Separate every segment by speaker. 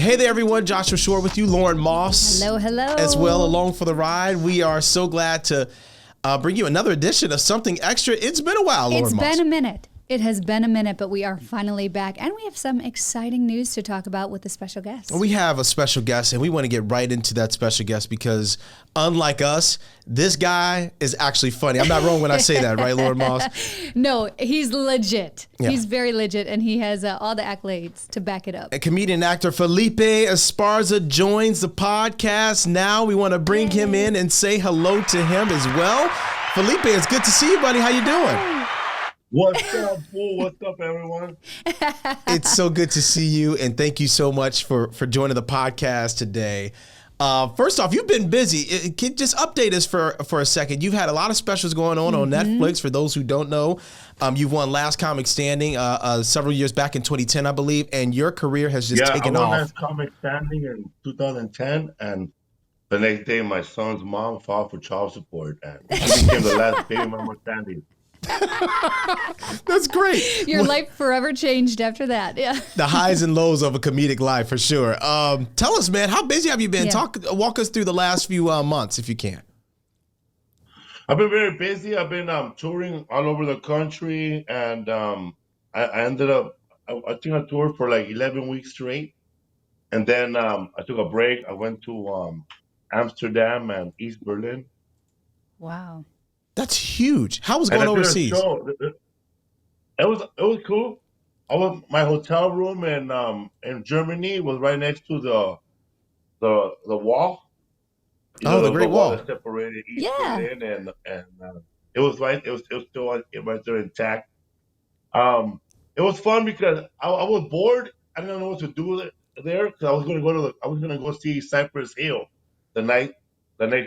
Speaker 1: Hey there, everyone. Joshua Shore with you. Lauren Moss.
Speaker 2: Hello, hello.
Speaker 1: As well, along for the ride. We are so glad to bring you another edition of Something Extra. It's been a while, Lauren Moss.
Speaker 2: It's been a minute. It has been a minute, but we are finally back. And we have some exciting news to talk about with a special guest.
Speaker 1: We have a special guest, and we want to get right into that special guest because, unlike us, this guy is actually funny. I'm not wrong when I say that, right, Lauren Moss?
Speaker 2: No, he's legit.
Speaker 1: Yeah.
Speaker 2: He's very legit, and he has all the accolades to back it up.
Speaker 1: And comedian and actor Felipe Esparza joins the podcast now. We want to bring him in and say hello to him as well. Felipe, it's good to see you, buddy. How you doing?
Speaker 3: What's up, fool? What's up, everyone?
Speaker 1: It's so good to see you, and thank you so much for joining the podcast today. First off, you've been busy. Can just update us for a second. You've had a lot of specials going on Netflix. For those who don't know, you've won Last Comic Standing several years back in 2010, I believe, and your career has just taken off.
Speaker 3: I won Last Comic Standing in 2010, and the next day my son's mom filed for child support, and she became the last baby mama standing.
Speaker 1: That's great.
Speaker 2: Your life forever changed after that. Yeah.
Speaker 1: The highs and lows of a comedic life, for sure. Tell us, man, how busy have you been?
Speaker 2: Yeah.
Speaker 1: Walk us through the last few months, if you can.
Speaker 3: I've been very busy. I've been touring all over the country, and I ended up, I think I toured for like 11 weeks straight, and then I took a break. I went to Amsterdam and East Berlin.
Speaker 2: Wow.
Speaker 1: That's huge. How was going
Speaker 3: And I did a
Speaker 1: overseas?
Speaker 3: show. It was cool. My hotel room in Germany was right next to the wall.
Speaker 1: The Great Wall
Speaker 3: that separated East
Speaker 2: Yeah.
Speaker 3: Berlin, and it was still right there intact. It was fun because I was bored. I didn't know what to do there because I was gonna go see Cypress Hill the next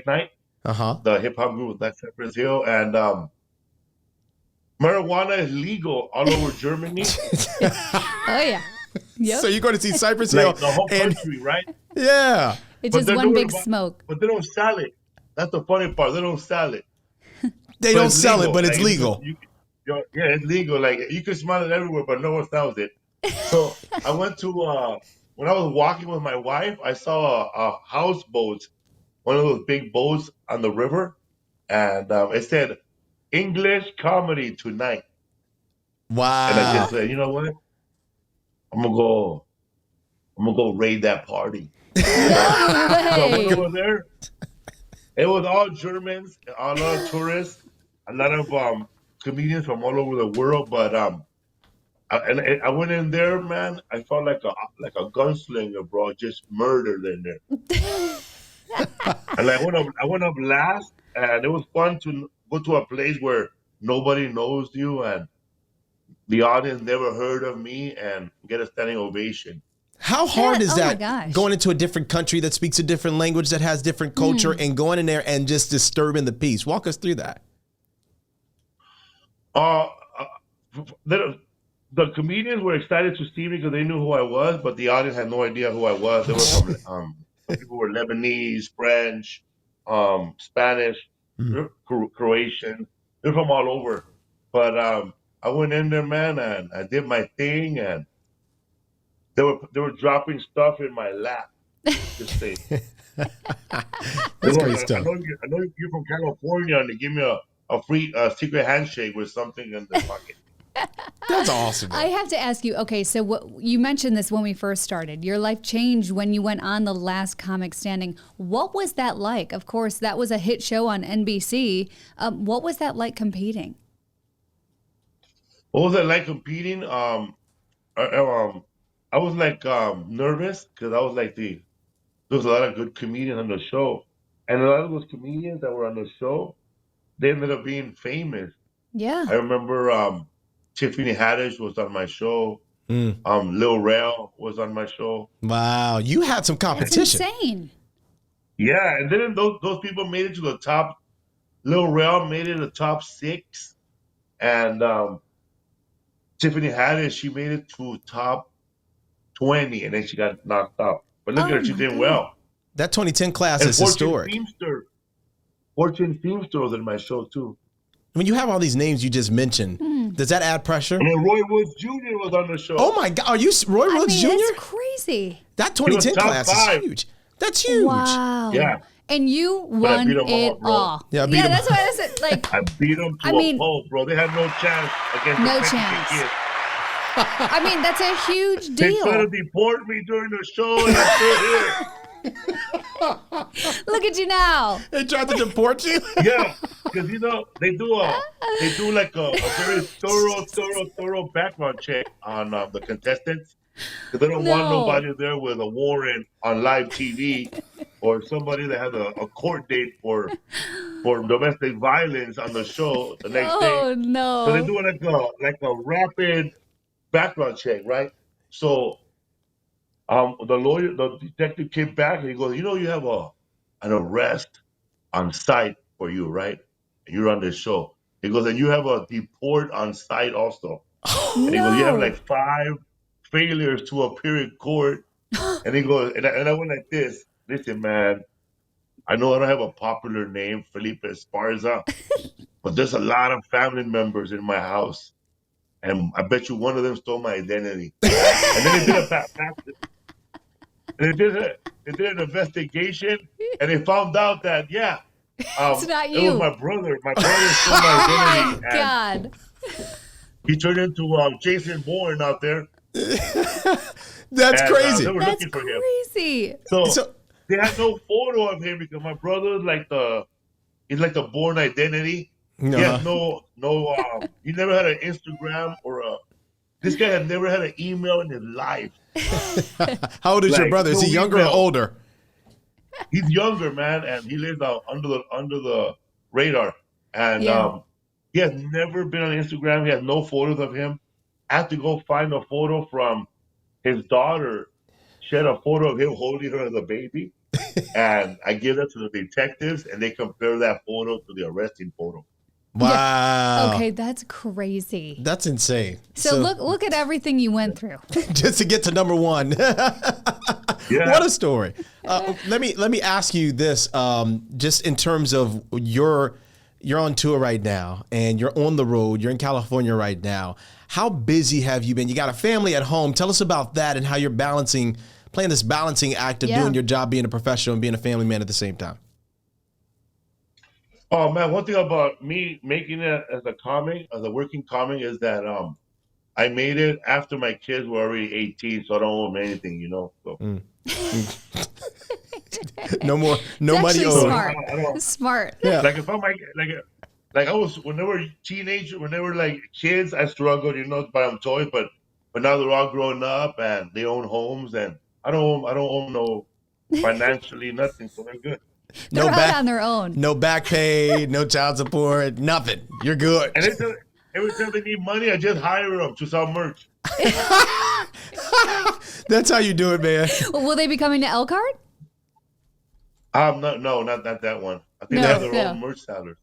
Speaker 3: night. The hip hop group was like Cypress Hill, and marijuana is legal all over Germany.
Speaker 2: Oh, yeah. Yep.
Speaker 1: So you're going to see Cypress Hill.
Speaker 3: Like the whole country, right?
Speaker 1: Yeah.
Speaker 2: It's
Speaker 3: But
Speaker 2: just
Speaker 3: they're
Speaker 2: one
Speaker 3: doing
Speaker 2: big
Speaker 3: it
Speaker 2: smoke.
Speaker 3: But they don't sell it. That's the funny part. They don't sell it.
Speaker 1: They
Speaker 3: But
Speaker 1: don't
Speaker 3: it's
Speaker 1: sell it,
Speaker 3: legal.
Speaker 1: but it's
Speaker 3: Like,
Speaker 1: legal.
Speaker 3: Yeah, it's legal. Like you can smell it everywhere, but no one sells it. So I went to when I was walking with my wife, I saw a houseboat, one of those big boats on the river, and it said English comedy tonight.
Speaker 1: Wow.
Speaker 3: And I just said, you know what? I'm gonna go raid that party.
Speaker 2: No
Speaker 3: So I
Speaker 2: way.
Speaker 3: went over there. It was all Germans, a lot of tourists, a lot of comedians from all over the world. But I went in there, man. I felt like a gunslinger, bro. Just murdered in there. And I went up last, and it was fun to go to a place where nobody knows you, and the audience never heard of me, and get a standing ovation.
Speaker 1: How hard is
Speaker 2: Oh my
Speaker 1: that
Speaker 2: gosh.
Speaker 1: going into a different country that speaks a different language, that has different culture, and going in there and just disturbing the peace? Walk us through that.
Speaker 3: The comedians were excited to see me because they knew who I was, but the audience had no idea who I was. They were from some people were Lebanese, French, Spanish, Croatian. They're from all over. But I went in there, man, and I did my thing, and they were dropping stuff in my lap. Just saying.
Speaker 1: That's great stuff.
Speaker 3: I know you're from California, and they give me a free secret handshake with something in the pocket.
Speaker 1: That's awesome.
Speaker 2: I have to ask you, okay, so you mentioned this when we first started. Your life changed when you went on The Last Comic Standing. What was that like? Of course, that was a hit show on NBC. What was that like competing?
Speaker 3: What was it like competing? I was like nervous because I was like there was a lot of good comedians on the show, and a lot of those comedians that were on the show, they ended up being famous.
Speaker 2: Yeah.
Speaker 3: I remember Tiffany Haddish was on my show. Lil Rel was on my show.
Speaker 1: Wow. You had some
Speaker 2: That's
Speaker 1: competition.
Speaker 2: insane.
Speaker 3: Yeah, and then those people made it to the top. Lil Rel made it to the top 6, and Tiffany Haddish, she made it to top 20, and then she got knocked out. But look at her, she did well.
Speaker 1: That 2010 class
Speaker 3: And
Speaker 1: is historic.
Speaker 3: Fortune Feimster was in my show too.
Speaker 1: When you have all these names you just mentioned, does that add pressure?
Speaker 3: And then Roy Woods Jr. was on the show.
Speaker 1: Oh my God, are you Roy Woods Jr.?
Speaker 2: That's crazy.
Speaker 1: That 2010 class is huge. That's huge.
Speaker 2: Wow.
Speaker 3: Yeah.
Speaker 2: And you
Speaker 3: But I
Speaker 2: won
Speaker 3: beat 'em
Speaker 2: it
Speaker 3: all,
Speaker 2: all.
Speaker 3: bro.
Speaker 1: Yeah, I beat 'em.
Speaker 2: That's why I said, like,
Speaker 3: I beat them to a pulp, bro. They had no chance against
Speaker 2: No
Speaker 3: the Mexican
Speaker 2: chance.
Speaker 3: kid.
Speaker 2: I mean, that's a huge
Speaker 3: They tried to
Speaker 2: deal.
Speaker 3: deport me during the show, and I'm still here.
Speaker 2: Look at you now.
Speaker 1: They tried to deport you?
Speaker 3: Yeah, because they do like a very thorough background check on the contestants. Because they don't want
Speaker 2: No.
Speaker 3: nobody there with a warrant on live TV or somebody that has a court date for domestic violence on the show the next day.
Speaker 2: Oh,
Speaker 3: So they
Speaker 2: no.
Speaker 3: do like a rapid background check, right? So the detective came back and he goes, you have an arrest on site for you, right? And you're on this show. He goes, and you have a deport on site also. And he goes, you have
Speaker 2: No.
Speaker 3: like 5 failures to appear in court. And he goes, and I went like this. Listen, man, I know I don't have a popular name, Felipe Esparza, but there's a lot of family members in my house. And I bet you one of them stole my identity. And then they did an investigation, and they found out that,
Speaker 2: It's not
Speaker 3: it was
Speaker 2: you.
Speaker 3: my brother. My brother stole my
Speaker 2: Oh, my
Speaker 3: identity. And
Speaker 2: God.
Speaker 3: he turned into Jason Bourne out there.
Speaker 1: That's
Speaker 3: And,
Speaker 1: crazy.
Speaker 3: they were
Speaker 2: That's
Speaker 3: looking for him.
Speaker 2: crazy.
Speaker 3: So they had no photo of him because my brother's he's like the Bourne identity. He has no he never had an Instagram this guy had never had an email in his life.
Speaker 1: How old is your brother? Is he
Speaker 3: no
Speaker 1: younger or
Speaker 3: email.
Speaker 1: older?
Speaker 3: He's younger, man, and he lives out under the radar. And
Speaker 2: Yeah.
Speaker 3: he has never been on Instagram. He has no photos of him. I have to go find a photo from his daughter. She had a photo of him holding her as a baby. And I give that to the detectives, and they compare that photo to the arresting photo.
Speaker 1: Wow.
Speaker 2: Okay, that's crazy.
Speaker 1: That's insane.
Speaker 2: So look at everything you went through.
Speaker 1: Just to get to number one.
Speaker 3: Yeah.
Speaker 1: What a story. Let me ask you this, just in terms of you're on tour right now and you're on the road, you're in California right now. How busy have you been? You got a family at home. Tell us about that and how you're playing this balancing act of doing your job, being a professional and being a family man at the same time.
Speaker 3: Oh man, one thing about me making it as a working comic, is that I made it after my kids were already 18, so I don't owe them anything, So
Speaker 1: No more, no
Speaker 2: It's
Speaker 1: money
Speaker 2: actually
Speaker 1: owed.
Speaker 2: smart.
Speaker 3: I don't,
Speaker 2: Smart.
Speaker 1: Yeah.
Speaker 3: like if I'm like I was when they were teenagers, when they were like kids, I struggled, to buy them toys, but now they're all grown up and they own homes, and I don't owe them no financially nothing, so they're good.
Speaker 2: They're out on their own.
Speaker 1: No back pay, no child support, nothing. You're good.
Speaker 3: And every time they need money, I just hire them to sell merch.
Speaker 1: That's how you do it, man.
Speaker 2: Will they be coming to Elkhart?
Speaker 3: Not that one. I think they have their own merch sellers.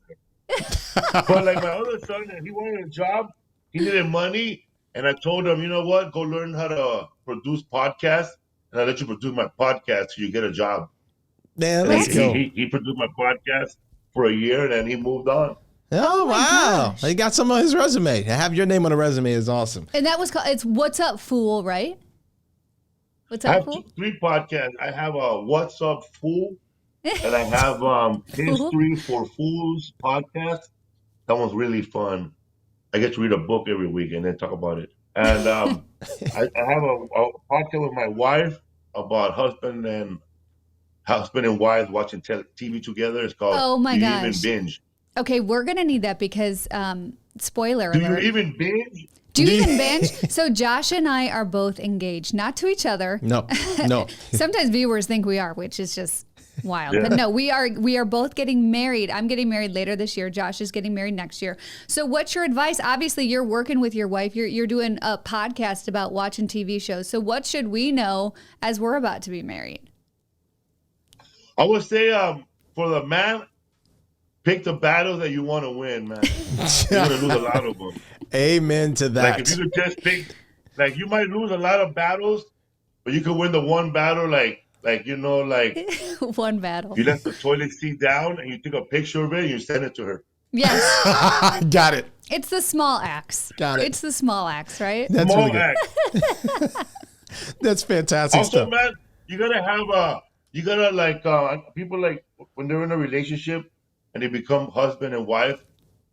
Speaker 3: But like my other son, he wanted a job. He needed money, and I told him, you know what? Go learn how to produce podcasts, and I'll let you produce my podcast till you get a job.
Speaker 1: Man,
Speaker 3: And
Speaker 1: let's go.
Speaker 3: he produced my podcast for a year, and then he moved on.
Speaker 1: Oh,
Speaker 2: my
Speaker 1: wow.
Speaker 2: gosh.
Speaker 1: He got some on his resume. To have your name on a resume is awesome.
Speaker 2: And that was called, it's What's Up, Fool, right? What's
Speaker 3: I
Speaker 2: Up,
Speaker 3: have
Speaker 2: Fool?
Speaker 3: 3 podcasts. I have a What's Up Fool, and I have History for Fools podcast. That one's really fun. I get to read a book every week and then talk about it. And I have a podcast with my wife about husband and wives watching TV together. It's called
Speaker 2: Oh my
Speaker 3: Do You
Speaker 2: gosh.
Speaker 3: Even Binge?
Speaker 2: Okay, we're going to need that because, spoiler
Speaker 3: Do you
Speaker 2: alert.
Speaker 3: even binge?
Speaker 2: Do you even binge? So Josh and I are both engaged, not to each other.
Speaker 1: No.
Speaker 2: Sometimes viewers think we are, which is just wild.
Speaker 3: Yeah.
Speaker 2: But no, we are both getting married. I'm getting married later this year. Josh is getting married next year. So what's your advice? Obviously, you're working with your wife. You're doing a podcast about watching TV shows. So what should we know as we're about to be married?
Speaker 3: I would say for the man, pick the battles that you want to win, man. You're going to lose a lot of them.
Speaker 1: Amen to that.
Speaker 3: Like if you could just pick, like you might lose a lot of battles, but you could win the one battle, like
Speaker 2: One battle.
Speaker 3: you left the toilet seat down and you took a picture of it and you send it to her.
Speaker 2: Yes.
Speaker 1: Got it.
Speaker 2: It's the small acts.
Speaker 1: Got it.
Speaker 2: It's the small acts, right?
Speaker 1: That's
Speaker 3: Small
Speaker 1: really good.
Speaker 3: act.
Speaker 1: That's fantastic
Speaker 3: Also,
Speaker 1: stuff.
Speaker 3: man, you gotta like people like when they're in a relationship and they become husband and wife,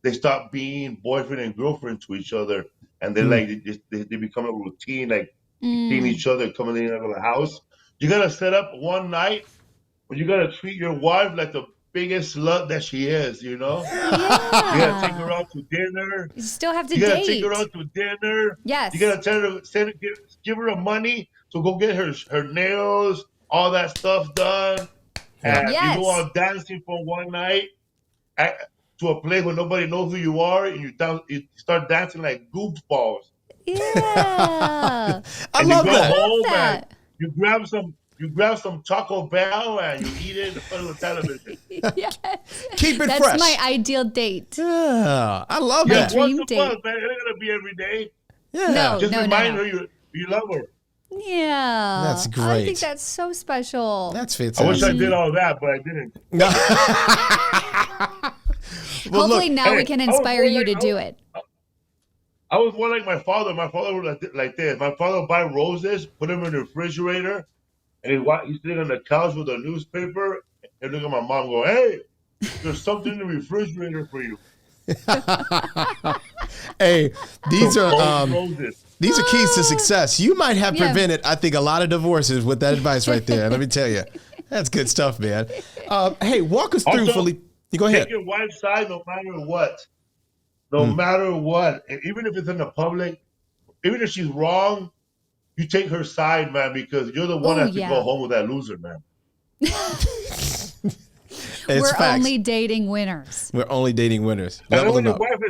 Speaker 3: they stop being boyfriend and girlfriend to each other, and they
Speaker 1: Mm.
Speaker 3: like they become a routine, like seeing
Speaker 2: Mm.
Speaker 3: each other coming in and out of the house. You gotta set up one night where you gotta treat your wife like the biggest slut that she is. You know, you gotta take her
Speaker 2: Yeah.
Speaker 3: out to dinner.
Speaker 2: You still have to
Speaker 3: You gotta take her
Speaker 2: date.
Speaker 3: out to dinner. You
Speaker 2: Yes.
Speaker 3: gotta tell her, give her money to go get her nails, all that stuff done,
Speaker 1: Yeah.
Speaker 3: and you go
Speaker 2: Yes.
Speaker 3: out dancing for one night at, to a place where nobody knows who you are, and you start dancing like goofballs,
Speaker 2: Yeah.
Speaker 1: I
Speaker 3: and you
Speaker 1: love
Speaker 3: go
Speaker 1: that.
Speaker 3: home and
Speaker 2: That.
Speaker 3: you grab some Taco Bell and you eat it in front of the television.
Speaker 2: Yes.
Speaker 1: Keep it
Speaker 2: That's
Speaker 1: fresh.
Speaker 2: my ideal date.
Speaker 1: Yeah, I love
Speaker 2: My
Speaker 1: that.
Speaker 2: dream
Speaker 3: Once a
Speaker 2: date.
Speaker 3: month, man. It ain't gonna be every day.
Speaker 1: Yeah.
Speaker 2: No.
Speaker 3: Just remind her you love her.
Speaker 2: Yeah.
Speaker 1: That's
Speaker 2: I
Speaker 1: great.
Speaker 2: think that's so special.
Speaker 1: That's
Speaker 3: I wish
Speaker 1: fantastic.
Speaker 3: I did all that, but I didn't.
Speaker 1: Well,
Speaker 2: Hopefully
Speaker 1: look,
Speaker 2: now we
Speaker 3: hey,
Speaker 2: can
Speaker 3: I was
Speaker 2: inspire
Speaker 3: more
Speaker 2: you
Speaker 3: like-
Speaker 2: to
Speaker 3: I
Speaker 2: do
Speaker 3: was-
Speaker 2: it.
Speaker 3: I was more like my father. My father was like this. My father would buy roses, put them in the refrigerator, and he's sitting on the couch with a newspaper, and look at my mom go, "Hey, there's something in the refrigerator for you."
Speaker 1: hey, these
Speaker 3: Some
Speaker 1: are
Speaker 3: cold roses.
Speaker 1: these are keys to success. You might have
Speaker 2: Yeah.
Speaker 1: prevented, I think, a lot of divorces with that advice right there. Let me tell you, that's good stuff, man. Hey, walk us through,
Speaker 3: Also,
Speaker 1: Felipe. You go ahead.
Speaker 3: Take your wife's side no matter what. No matter what. And even if it's in the public, even if she's wrong, you take her side, man, because you're the one
Speaker 2: Oh,
Speaker 3: that has to
Speaker 2: yeah.
Speaker 3: go home with that loser, man.
Speaker 1: It's
Speaker 2: We're
Speaker 1: facts.
Speaker 2: only dating winners.
Speaker 1: We're only dating winners.
Speaker 3: And then
Speaker 1: Level
Speaker 3: when
Speaker 1: them
Speaker 3: your
Speaker 1: up.
Speaker 3: wife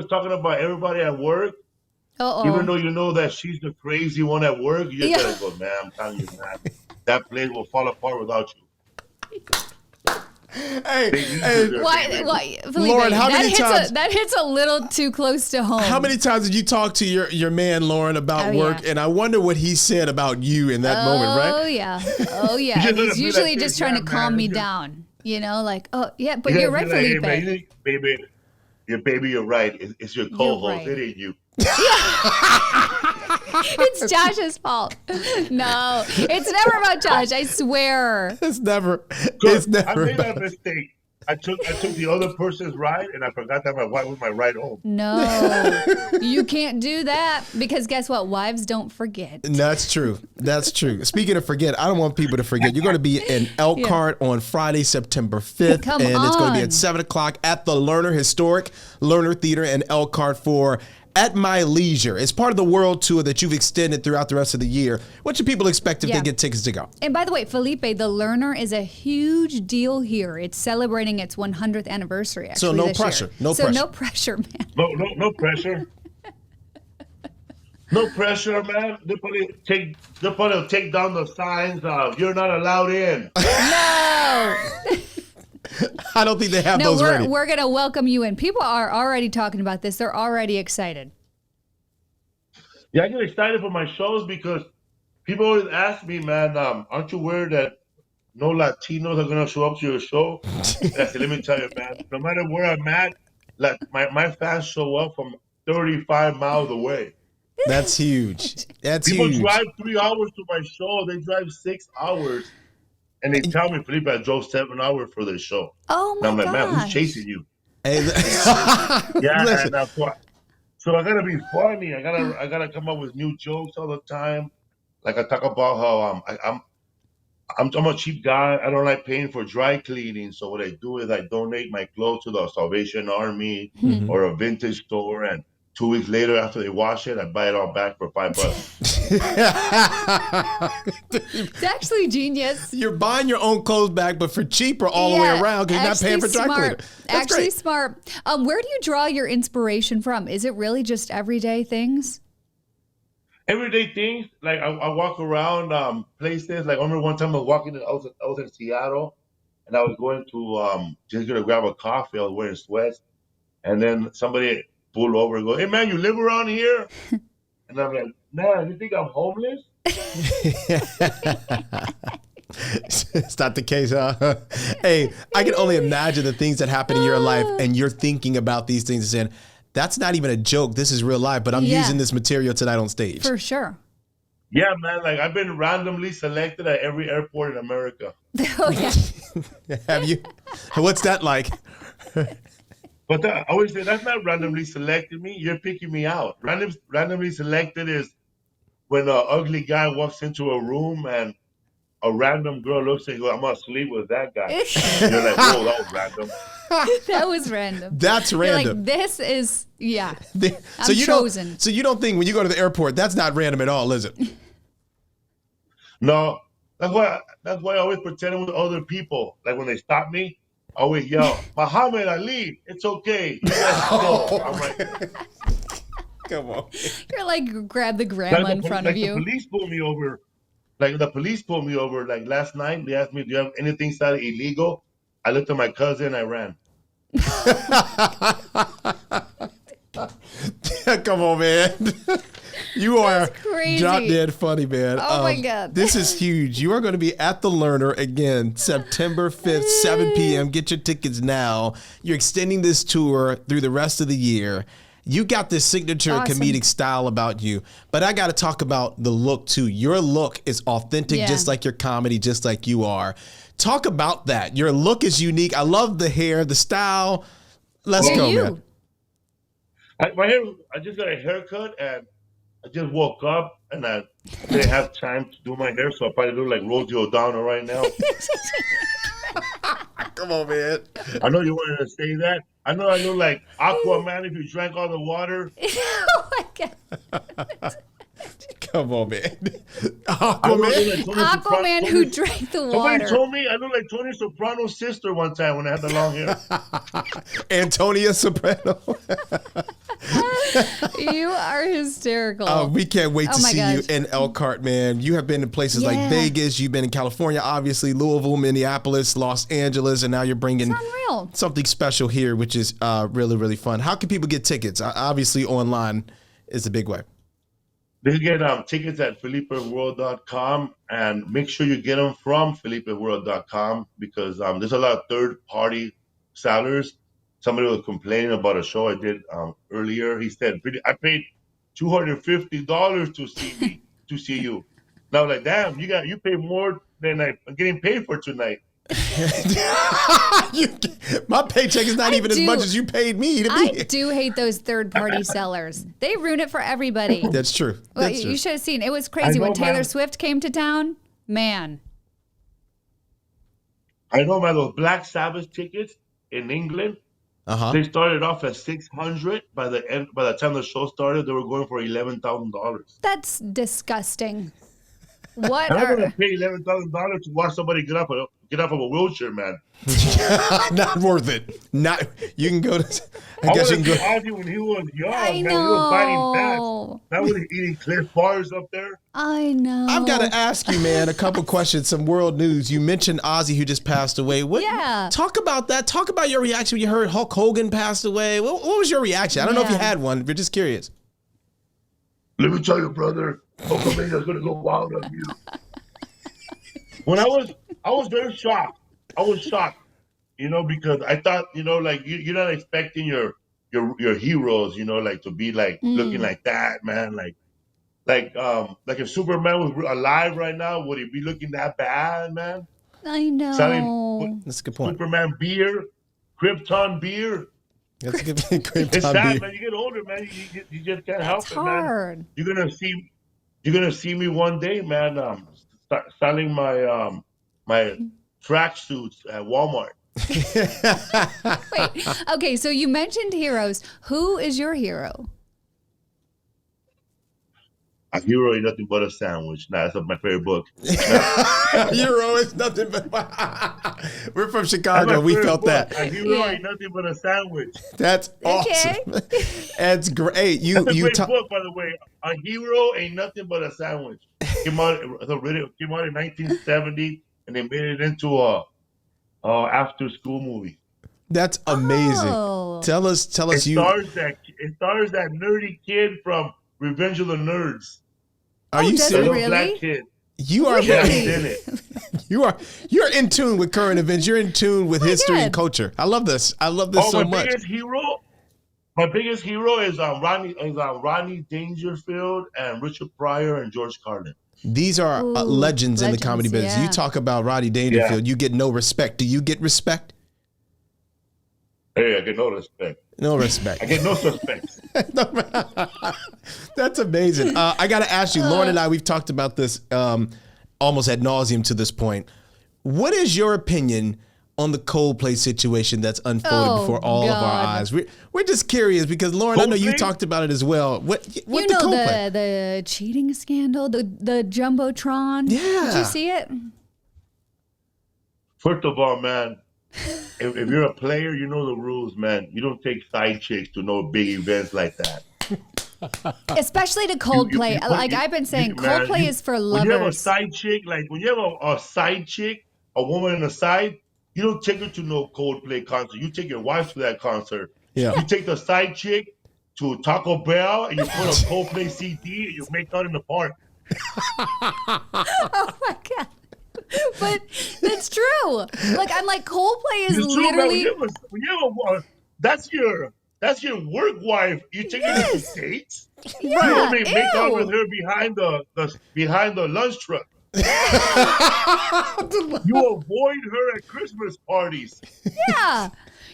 Speaker 3: is talking about everybody at work, even though
Speaker 2: Uh-oh.
Speaker 3: you know that she's the crazy one at work, you just
Speaker 2: Yeah.
Speaker 3: gotta go, man, I'm telling you, man, that place will fall apart without you.
Speaker 1: Hey,
Speaker 3: They need
Speaker 1: hey,
Speaker 3: you there,
Speaker 2: Why,
Speaker 3: baby.
Speaker 2: Felipe,
Speaker 1: Lauren, how many times-
Speaker 2: that hits a little too close to home.
Speaker 1: how many times did you talk to your man, Lauren, about
Speaker 2: Oh,
Speaker 1: work?
Speaker 2: yeah.
Speaker 1: And I wonder what he said about you in that moment,
Speaker 2: Oh
Speaker 1: right?
Speaker 2: yeah. Oh yeah.
Speaker 3: You just
Speaker 2: He's
Speaker 3: gotta be
Speaker 2: usually
Speaker 3: like
Speaker 2: just
Speaker 3: this,
Speaker 2: trying
Speaker 3: yeah,
Speaker 2: to calm
Speaker 3: man.
Speaker 2: me
Speaker 3: Just-
Speaker 2: down. You know, like, oh yeah, but
Speaker 3: You
Speaker 2: you're
Speaker 3: gotta
Speaker 2: right,
Speaker 3: be like,
Speaker 2: Felipe.
Speaker 3: hey, man, baby, you're right. It's your
Speaker 2: You're
Speaker 3: co-host.
Speaker 2: right.
Speaker 3: It ain't you.
Speaker 2: It's Josh's fault. No, it's never about Josh. I swear.
Speaker 1: It's never.
Speaker 3: Good.
Speaker 1: It's never.
Speaker 3: I made that
Speaker 1: about-
Speaker 3: mistake. I took the other person's ride, and I forgot that my wife was my ride home.
Speaker 2: No, you can't do that because guess what? Wives don't forget.
Speaker 1: That's true. That's true. Speaking of forget, I don't want people to forget. You're going to be in Elkhart on Friday, September 5th.
Speaker 2: Come
Speaker 1: and it's going to be
Speaker 2: on.
Speaker 1: at 7 o'clock at the Historic Lerner Theater in Elkhart for At My Leisure. It's part of the world tour that you've extended throughout the rest of the year. What should people expect if
Speaker 2: Yeah.
Speaker 1: they get tickets to go?
Speaker 2: And by the way, Felipe, the Lerner is a huge deal here. It's celebrating its 100th anniversary. Actually,
Speaker 1: So no
Speaker 2: this year.
Speaker 1: pressure. No
Speaker 2: so
Speaker 1: pressure.
Speaker 2: no pressure, man.
Speaker 3: No pressure. No pressure, man. They're gonna take down the signs of "You're not allowed in."
Speaker 2: No.
Speaker 1: I don't think they have
Speaker 2: No,
Speaker 1: those ready.
Speaker 2: we're going to welcome you in. People are already talking about this. They're already excited.
Speaker 3: Yeah, I get excited for my shows because people always ask me, man, aren't you worried that no Latinos are gonna show up to your show? And I said, let me tell you, man, no matter where I'm at, like my fans show up from 35 miles away.
Speaker 1: That's huge. That's
Speaker 3: People
Speaker 1: huge.
Speaker 3: drive 3 hours to my show. They drive 6 hours. And they tell me, Felipe, I drove 7 hours for this show.
Speaker 2: Oh
Speaker 3: And
Speaker 2: my
Speaker 3: I'm like, man, who's
Speaker 2: gosh.
Speaker 3: chasing you?
Speaker 1: Hey,
Speaker 3: Yeah,
Speaker 1: listen,
Speaker 3: and so I gotta be funny. I gotta come up with new jokes all the time. Like I talk about how I'm a cheap guy. I don't like paying for dry cleaning. So what I do is I donate my clothes to the Salvation Army or a vintage store, and 2 weeks later, after they wash it, I buy it all back for $5.
Speaker 2: It's actually genius.
Speaker 1: you're buying your own clothes back, but for cheaper all the way
Speaker 2: Yeah,
Speaker 1: around because you're not paying for
Speaker 2: actually
Speaker 1: dry cleaner.
Speaker 2: smart.
Speaker 1: That's
Speaker 2: Actually
Speaker 1: great.
Speaker 2: smart. Where do you draw your inspiration from? Is it really just everyday things?
Speaker 3: Everyday things, like I walk around places. Like I remember one time I was in Seattle, and I was going to just gonna grab a coffee. I was wearing sweats, and then somebody pulled over and go, "Hey man, you live around here?" And I'm like, "Man, you think I'm homeless?"
Speaker 1: It's not the case, huh? Hey, I can only imagine the things that happen in your life, and you're thinking about these things and saying, that's not even a joke. This is real life, but I'm using this material tonight on stage.
Speaker 2: For sure.
Speaker 3: Yeah, man. Like I've been randomly selected at every airport in America.
Speaker 2: Oh, yeah.
Speaker 1: Have you? What's that like?
Speaker 3: But I always say that's not randomly selected me. You're picking me out. Randomly selected is when an ugly guy walks into a room and a random girl looks and goes, I'm going to sleep with that guy. You're like, whoa, that was random.
Speaker 2: That was random.
Speaker 1: That's random.
Speaker 2: You're like, this is,
Speaker 1: So you
Speaker 2: chosen.
Speaker 1: So you don't think when you go to the airport, that's not random at all, is it?
Speaker 3: No, that's why I always pretend with other people. Like when they stop me, I always yell, Muhammad Ali, it's okay. You guys go. I'm like,
Speaker 1: come on.
Speaker 2: You're like, grab the grandma in front of you.
Speaker 3: The police pulled me over. Like last night. They asked me, do you have anything started illegal? I looked at my cousin, I ran.
Speaker 1: Come on, man. You are
Speaker 2: crazy.
Speaker 1: drop dead funny, man.
Speaker 2: Oh my God.
Speaker 1: This is huge. You are going to be at the Learner again, September 5th, 7 p.m. Get your tickets now. You're extending this tour through the rest of the year. You got this signature comedic style about you, but I got to talk about the look too. Your look is authentic, just like your comedy, just like you are. Talk about that. Your look is unique. I love the hair, the style. Let's go, man.
Speaker 3: I just got a haircut and I just woke up and I didn't have time to do my hair, so I probably look like Rosie O'Donnell right now.
Speaker 1: Come on, man.
Speaker 3: I know you wanted to say that. I know I look like Aquaman if you drank all the water.
Speaker 2: Oh my God.
Speaker 1: Come on, man.
Speaker 2: Aquaman who drank the water.
Speaker 3: Somebody told me I look like Tony Soprano's sister one time when I had the long hair.
Speaker 1: Antonia Soprano.
Speaker 2: You are hysterical.
Speaker 1: We can't wait to see you in Elkhart, man. You have been in places like Vegas. You've been in California, obviously, Louisville, Minneapolis, Los Angeles, and now you're bringing something special here, which is really, really fun. How can people get tickets? Obviously, online is a big way.
Speaker 3: They can get tickets at FelipeWorld.com, and make sure you get them from FelipeWorld.com because there's a lot of third-party sellers. Somebody was complaining about a show I did earlier. He said, I paid $250 to see you. And I was like, damn, you pay more than I'm getting paid for tonight.
Speaker 1: My paycheck is not even as much as you paid me to be.
Speaker 2: I do hate those third-party sellers. They ruin it for everybody.
Speaker 1: That's true. That's true.
Speaker 2: You should have seen. It was crazy when Taylor Swift came to town. Man.
Speaker 3: I know, man. Those Black Sabbath tickets in England, they started off at $600. By the time the show started, they were going for $11,000.
Speaker 2: That's disgusting. What?
Speaker 3: I'm not gonna pay $11,000 to watch somebody get off of a wheelchair, man.
Speaker 1: Not worth it. Not. You can go to.
Speaker 3: I guess you can go. Ozzy when he was young, man, he was biting bats. That was eating Cliff Bars up there.
Speaker 2: I know.
Speaker 1: I've got to ask you, man, a couple questions. Some world news. You mentioned Ozzy, who just passed away. Talk about that. Talk about your reaction when you heard Hulk Hogan passed away. What was your reaction? I don't know if you had one. We're just curious.
Speaker 3: Let me tell you, brother. Hulkamania's gonna go wild on you. When I was very shocked. I was shocked, because I thought, like you're not expecting your heroes, like to be like looking like that, man. Like if Superman was alive right now, would he be looking that bad, man?
Speaker 2: I know.
Speaker 1: That's a good point.
Speaker 3: Superman beer, Krypton beer.
Speaker 1: That's a good
Speaker 3: It's sad, man. You get older, man. You just can't help it, man.
Speaker 2: Hard.
Speaker 3: You're gonna see me one day, man. Selling my my tracksuits at Walmart.
Speaker 2: Wait. Okay. So you mentioned heroes. Who is your hero?
Speaker 3: A hero ain't nothing but a sandwich. Nah, that's my favorite book.
Speaker 1: Hero is nothing but. We're from Chicago. We felt that.
Speaker 3: A hero ain't nothing but a sandwich.
Speaker 1: That's awesome. That's great. That's a
Speaker 3: great book, by the way. A hero ain't nothing but a sandwich. Came out in 1970, and they made it into a after school movie.
Speaker 1: That's amazing. Tell us. It
Speaker 3: stars that nerdy kid from Revenge of the Nerds.
Speaker 1: Are you serious?
Speaker 2: Really?
Speaker 3: Black kid.
Speaker 1: You are
Speaker 3: Yeah, I've seen it.
Speaker 1: you're in tune with current events. You're in tune with history and
Speaker 2: God.
Speaker 1: culture. I love this. I love this so much.
Speaker 3: My biggest hero is Rodney Dangerfield and Richard Pryor and George Carlin.
Speaker 1: These are legends in the comedy business.
Speaker 2: yeah.
Speaker 1: You talk about Rodney Dangerfield, you get no respect. Do you get respect?
Speaker 3: Hey, I get no respect.
Speaker 1: No respect.
Speaker 3: I get no suspects.
Speaker 1: That's amazing. I got to ask you, Lauren and I, we've talked about this almost ad nauseum to this point. What is your opinion on the Coldplay situation that's unfolded before all of our eyes? We're just curious because, Lauren, I know you talked about it as well. What
Speaker 2: You
Speaker 1: the
Speaker 2: know
Speaker 1: Coldplay?
Speaker 2: the cheating scandal, the Jumbotron.
Speaker 1: Yeah.
Speaker 2: Did you see it?
Speaker 3: First of all, man, if you're a player, you know the rules, man. You don't take side chicks to no big events like that.
Speaker 2: Especially to Coldplay. I've been saying, Coldplay is for lovers.
Speaker 3: When you have a side chick, when you have a side chick, a woman on the side, you don't take her to no Coldplay concert. You take your wife to that concert.
Speaker 1: Yeah.
Speaker 3: You take the side chick to Taco Bell and you put a Coldplay CD and you make out in the park.
Speaker 2: Oh my God. But that's true. I'm like, Coldplay is
Speaker 3: It's true,
Speaker 2: literally.
Speaker 3: man. When you have that's your work wife. You take her to dates.
Speaker 2: Yeah,
Speaker 3: You only make out
Speaker 2: ew.
Speaker 3: with her behind the lunch truck. You avoid her at Christmas parties.
Speaker 2: Yeah.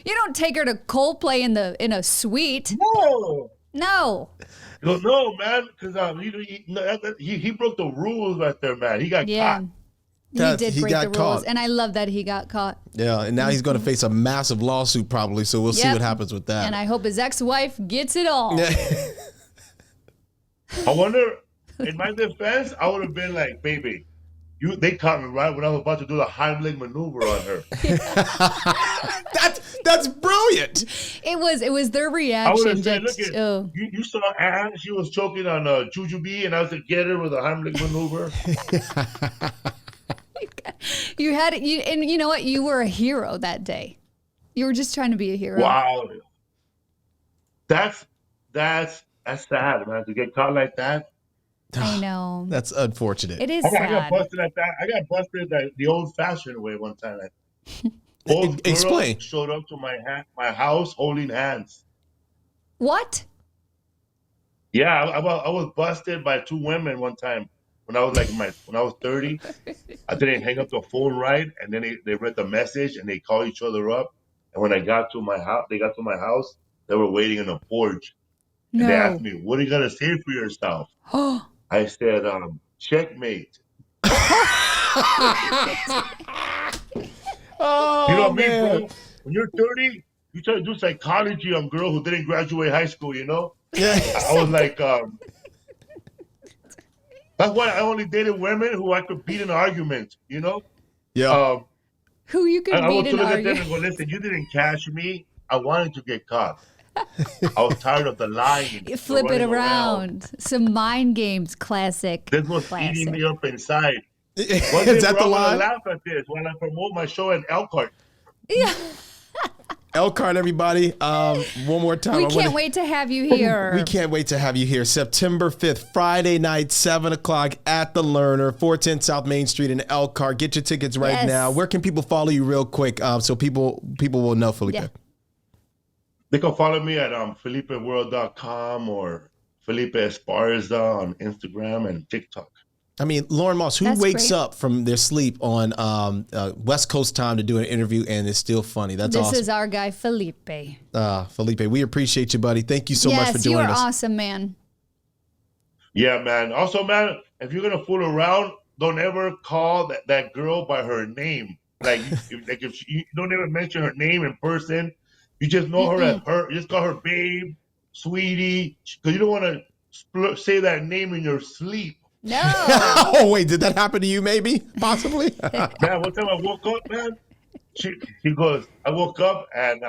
Speaker 2: You don't take her to Coldplay in a suite.
Speaker 3: No.
Speaker 2: No.
Speaker 3: No, man, because he broke the rules right there, man. He got caught.
Speaker 2: He did break the rules,
Speaker 1: caught.
Speaker 2: and I love that he got caught.
Speaker 1: Yeah, and now he's going to face a massive lawsuit probably, so we'll see
Speaker 2: Yep.
Speaker 1: what happens with that.
Speaker 2: And I hope his ex-wife gets it all.
Speaker 3: I wonder, in my defense, I would have been like, baby, they caught me right when I was about to do the Heimlich maneuver on her.
Speaker 1: That's brilliant.
Speaker 2: It was their
Speaker 3: I would
Speaker 2: reaction.
Speaker 3: have said, look,
Speaker 2: Oh.
Speaker 3: you saw Anne, she was choking on Jujubee, and I was to get her with a Heimlich maneuver.
Speaker 2: You had it, and you know what? You were a hero that day. You were just trying to be a hero.
Speaker 3: Wow. That's sad, man, to get caught like that.
Speaker 2: I know.
Speaker 1: That's unfortunate.
Speaker 2: It is
Speaker 3: I got
Speaker 2: sad.
Speaker 3: busted at that. I got busted the old-fashioned way one time. Both
Speaker 1: Explain.
Speaker 3: girls showed up to my house holding hands.
Speaker 2: What?
Speaker 3: Yeah, I was busted by two women one time when I was when I was 30. I didn't hang up the phone right, and then they read the message and they called each other up. And when I got to my house, they were waiting on the porch. And they asked me, "What are you gonna say for yourself?" I said, "Checkmate."
Speaker 1: Oh,
Speaker 3: You know what I mean,
Speaker 1: man.
Speaker 3: bro? When you're 30, you try to do psychology on girl who didn't graduate high school, you know?
Speaker 1: Yeah.
Speaker 3: I was like, that's why I only dated women who I could beat in an argument, you know?
Speaker 1: Yeah.
Speaker 2: Who you could
Speaker 3: I was
Speaker 2: beat
Speaker 3: to
Speaker 2: in
Speaker 3: look at them
Speaker 2: argument.
Speaker 3: and go, listen, you didn't catch me. I wanted to get caught. I was tired of the lying.
Speaker 2: You flip it
Speaker 3: running
Speaker 2: around. Some mind games, classic.
Speaker 3: This was
Speaker 2: classic.
Speaker 3: eating me up inside. One day
Speaker 1: Is that
Speaker 3: we're
Speaker 1: the
Speaker 3: all
Speaker 1: line?
Speaker 3: gonna laugh at this when I promote my show in Elkhart.
Speaker 2: Yeah.
Speaker 1: Elkhart, everybody. One more time.
Speaker 2: We
Speaker 1: I wanna-
Speaker 2: can't wait to have you here.
Speaker 1: We can't wait to have you here. September 5th, Friday night, 7 o'clock at the Learner, 410 South Main Street in Elkhart. Get your tickets right
Speaker 2: Yes.
Speaker 1: now. Where can people follow you real quick so people will know, Felipe?
Speaker 2: Yeah.
Speaker 3: They can follow me at FelipeWorld.com or Felipe Esparza on Instagram and TikTok.
Speaker 1: I mean, Lauren Moss, who
Speaker 2: That's
Speaker 1: wakes
Speaker 2: great.
Speaker 1: up from their sleep on West Coast time to do an interview and is still funny? That's
Speaker 2: This
Speaker 1: awesome.
Speaker 2: is our guy, Felipe.
Speaker 1: Felipe, we appreciate you, buddy. Thank you so much for
Speaker 2: Yes, you
Speaker 1: joining
Speaker 2: are
Speaker 1: us.
Speaker 2: awesome, man.
Speaker 3: Yeah, man. Also, man, if you're gonna fool around, don't ever call that girl by her name. If you don't ever mention her name in person, you just know her as her. You just call her babe, sweetie, because you don't want to say that name in your sleep.
Speaker 2: No.
Speaker 1: Oh, wait, did that happen to you maybe? Possibly?
Speaker 3: Man, one time I woke up, man. She goes, I woke up and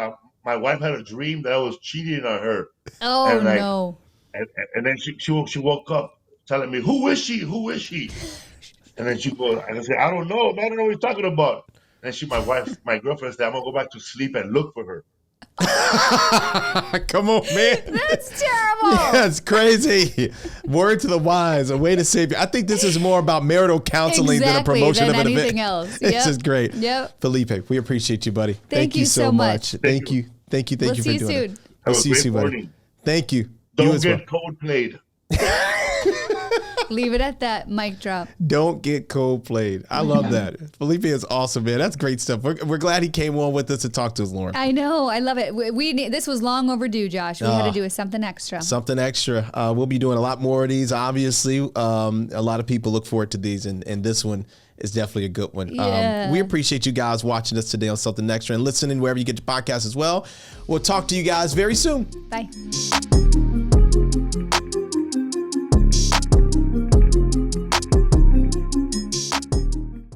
Speaker 3: my wife had a dream that I was cheating on her.
Speaker 2: Oh,
Speaker 3: And, like,
Speaker 2: no.
Speaker 3: And then she woke up telling me, "Who is she? Who is she?" And then she goes, and I said, "I don't know, man. I don't know what you're talking about." And then my girlfriend said, "I'm gonna go back to sleep and look for her."
Speaker 1: Come on, man.
Speaker 2: That's terrible.
Speaker 1: That's crazy. Word to the wise, a way to save you. I think this is more about marital counseling than a promotion of an event.
Speaker 2: Anything else.
Speaker 1: This is great.
Speaker 2: Yep.
Speaker 1: Felipe, we appreciate you, buddy.
Speaker 2: Thank you so much.
Speaker 1: Thank you. Thank you
Speaker 2: We'll
Speaker 1: for
Speaker 2: see you
Speaker 1: doing
Speaker 2: soon.
Speaker 1: it.
Speaker 3: Have
Speaker 1: See
Speaker 3: a
Speaker 1: you
Speaker 3: great
Speaker 1: soon, buddy.
Speaker 3: morning.
Speaker 1: Thank you.
Speaker 3: Don't
Speaker 1: You as
Speaker 3: get
Speaker 1: well.
Speaker 3: cold played.
Speaker 2: Leave it at that. Mic drop.
Speaker 1: Don't get cold played. I love that. Felipe is awesome, man. That's great stuff. We're glad he came on with us to talk to us, Lauren.
Speaker 2: I know. I love it. This was long overdue, Josh. We had to do something extra.
Speaker 1: Something extra. We'll be doing a lot more of these, obviously. A lot of people look forward to these, and this one is definitely a good one.
Speaker 2: Yeah.
Speaker 1: We appreciate you guys watching us today on Something Extra and listening wherever you get your podcast as well. We'll talk to you guys very soon.
Speaker 2: Bye.